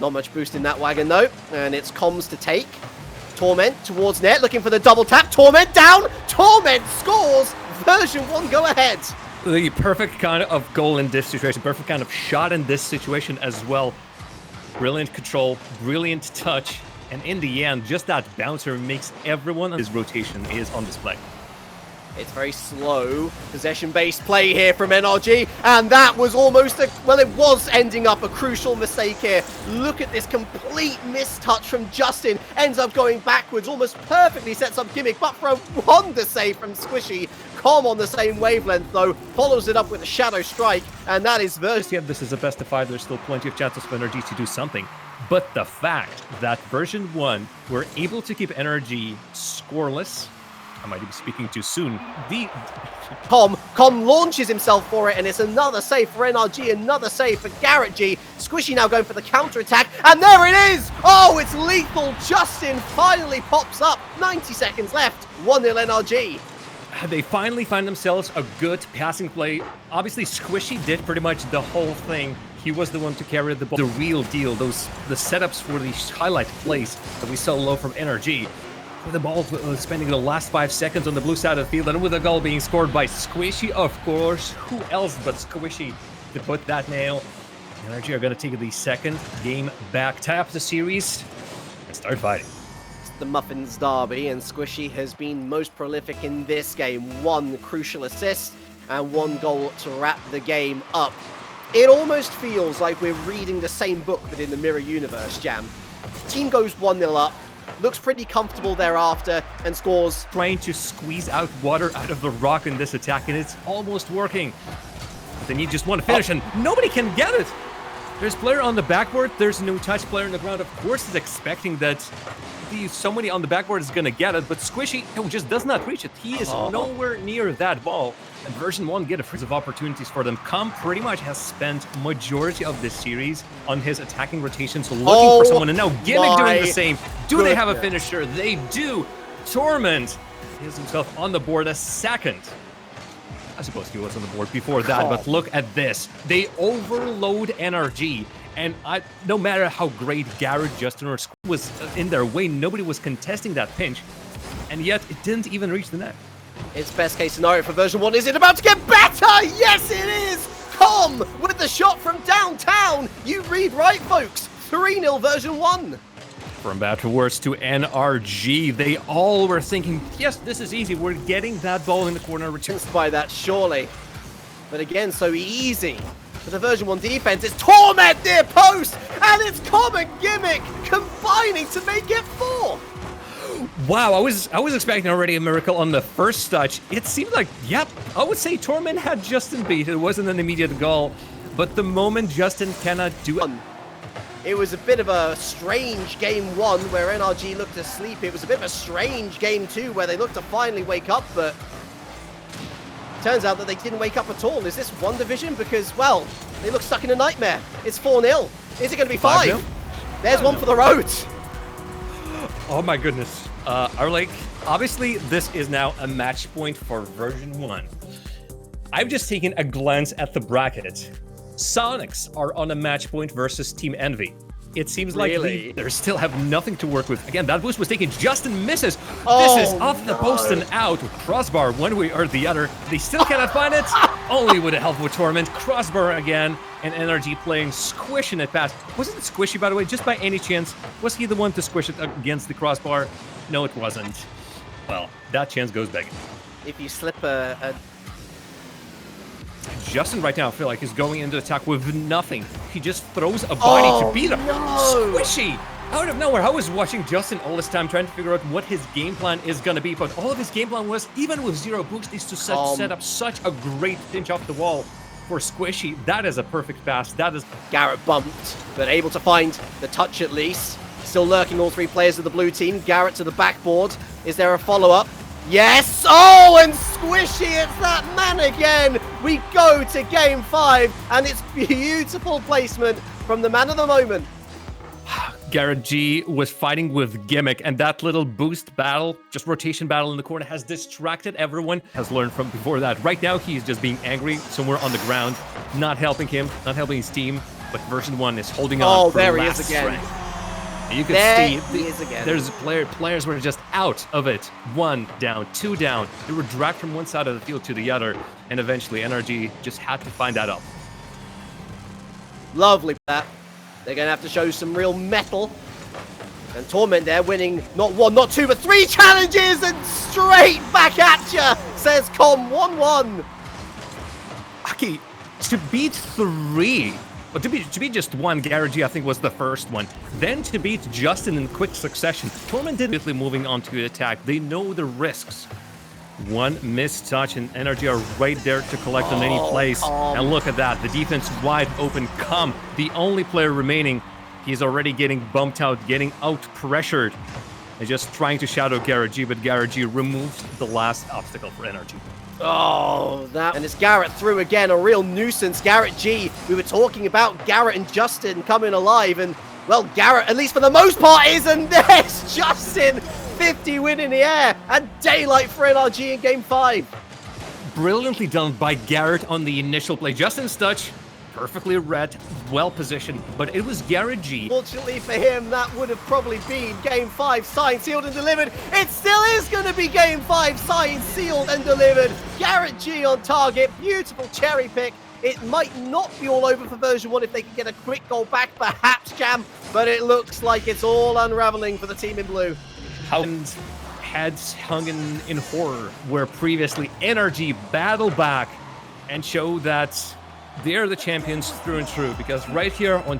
Not much boost in that wagon though, and it's comms to take. Torment towards net, looking for the double tap. Torment down! Torment scores! Version1 go ahead! The perfect kind of goal in this situation, perfect kind of shot in this situation as well. Brilliant control, brilliant touch, and in the end, just that bouncer makes everyone on his rotation is on display. It's very slow, possession-based play here from NRG, and that was almost well, it was ending up a crucial mistake here. Look at this complete mistouch from Justin, ends up going backwards, almost perfectly sets up Gimmick, but for a wonder save from Squishy. Com on the same wavelength, though, follows it up with a Shadow Strike, and that is Version. Yeah, this is a best of 5, there's still plenty of chances for NRG to do something. But the fact that Version1 were able to keep NRG scoreless, I might be speaking too soon. Com launches himself for it, and it's another save for NRG, another save for Garrett G. Squishy now going for the counter-attack, and there it is! Oh, it's lethal! Justin finally pops up. 90 seconds left. 1-0 NRG. They finally find themselves a good passing play. Obviously, Squishy did pretty much the whole thing. He was the one to carry the ball. The real deal, the setups for these highlight plays that we saw low from NRG. With the ball spending the last 5 seconds on the blue side of the field, and with a goal being scored by Squishy, of course. Who else but Squishy to put that nail? NRG are going to take the second game back, tie up the series, and start fighting. It's the Muffins Derby, and Squishy has been most prolific in this game. 1 crucial assist and 1 goal to wrap the game up. It almost feels like we're reading the same book, but in the mirror universe, Jam. Team goes 1-0 up. Looks pretty comfortable thereafter and scores. Trying to squeeze out water out of the rock in this attack, and it's almost working. But they need just one to finish, and nobody can get it. There's player on the backboard. There's no touch player on the ground. Of course, is expecting that somebody on the backboard is going to get it, but Squishy just does not reach it. He is nowhere near that ball. And Version1 get a series of opportunities for them. Com pretty much has spent majority of this series on his attacking rotations, looking for someone, and now Gimmick doing the same. Do they have a finisher? They do. Torment is himself on the board a second. I suppose he was on the board before that, but look at this. They overload NRG, and no matter how great Garrett, Justin, or Squid was in their way, nobody was contesting that pinch, and yet it didn't even reach the net. It's best case scenario for Version1. Is it about to get better? Yes, it is! Com with the shot from downtown. You read right, folks. 3-0 Version1. From bad to worse to NRG, they all were thinking, yes, this is easy. We're getting that ball in the corner. By that, surely. But again, so easy. For the Version1 defense, it's Torment near post, and it's Com and Gimmick combining to make it 4. Wow, I was expecting already a miracle on the first touch. It seemed like, yep, I would say Torment had Justin beat. It wasn't an immediate goal, but the moment Justin cannot do it. It was a bit of a strange game 1 where NRG looked asleep. It was a bit of a strange game 2 where they looked to finally wake up, but turns out that they didn't wake up at all. Is this 1 division? Because, well, they look stuck in a nightmare. It's 4-0. Is it going to be 5? There's one for the road. Oh my goodness. Like, obviously, this is now a match point for Version1. I've just taken a glance at the bracket. Sonics are on a match point versus Team Envy. It seems like they still have nothing to work with. Again, that boost was taken. Justin misses. This is off the post and out. Crossbar one way or the other. They still cannot find it. Only with the help of Torment. Crossbar again. And NRG playing squishing it past. Wasn't it Squishy, by the way? Just by any chance, was he the one to squish it against the crossbar? No, it wasn't. Well, that chance goes begging. If you slip a Justin right now, I feel like, is going into attack with nothing. He just throws a body to beat him. Squishy! Out of nowhere. I was watching Justin all this time trying to figure out what his game plan is going to be, but all of his game plan was, even with 0 boost, is to set up such a great pinch off the wall for Squishy. That is a perfect pass. That is... Garrett bumped, but able to find the touch at least. Still lurking all 3 players of the blue team. Garrett to the backboard. Is there a follow-up? Yes! Oh, and Squishy, it's that man again! We go to game 5, and it's beautiful placement from the man of the moment. Garrett G was fighting with Gimmick, and that little boost battle, just rotation battle in the corner, has distracted everyone. Has learned from before that. Right now, he's just being angry somewhere on the ground, not helping him, not helping his team. but Version1 is holding on for there he last is again. strength. And you can There see he is again. there's players were just out of it. 1 down, 2 down. They were dragged from one side of the field to the other, and eventually NRG just had to find that up. Lovely that. They're going to have to show some real mettle. And Torment there winning not 1, not 2, but 3 challenges and straight back at ya, says Com 1-1. Okay, to beat 3, well, to beat just 1, Garrett G, I think, was the first one. Then to beat Justin in quick succession. Torment immediately moving on to attack. They know the risks. 1 missed touch, and NRG are right there to collect on any place. And look at that, the defense wide open. Com, the only player remaining, he's already getting bumped out, getting out-pressured. And just trying to shadow Garrett G, but Garrett G removes the last obstacle for NRG. Oh, that. And it's Garrett through again, a real nuisance. Garrett G, we were talking about Garrett and Justin coming alive, and, well, Garrett, at least for the most part, is, and there's Justin. 50 win in the air, and daylight for NRG in Game 5. Brilliantly done by Garrett on the initial play. Justin's touch, perfectly read, well positioned, but it was Garrett G. Fortunately for him, that would have probably been Game 5 signed, sealed, and delivered. It still is going to be Game 5 signed, sealed, and delivered. Garrett G on target, beautiful cherry pick. It might not be all over for Version1 if they can get a quick goal back, perhaps, Jam, but it looks like it's all unraveling for the team in blue. And heads hung in horror, where previously NRG battled back and showed that they're the champions through and through, because right here on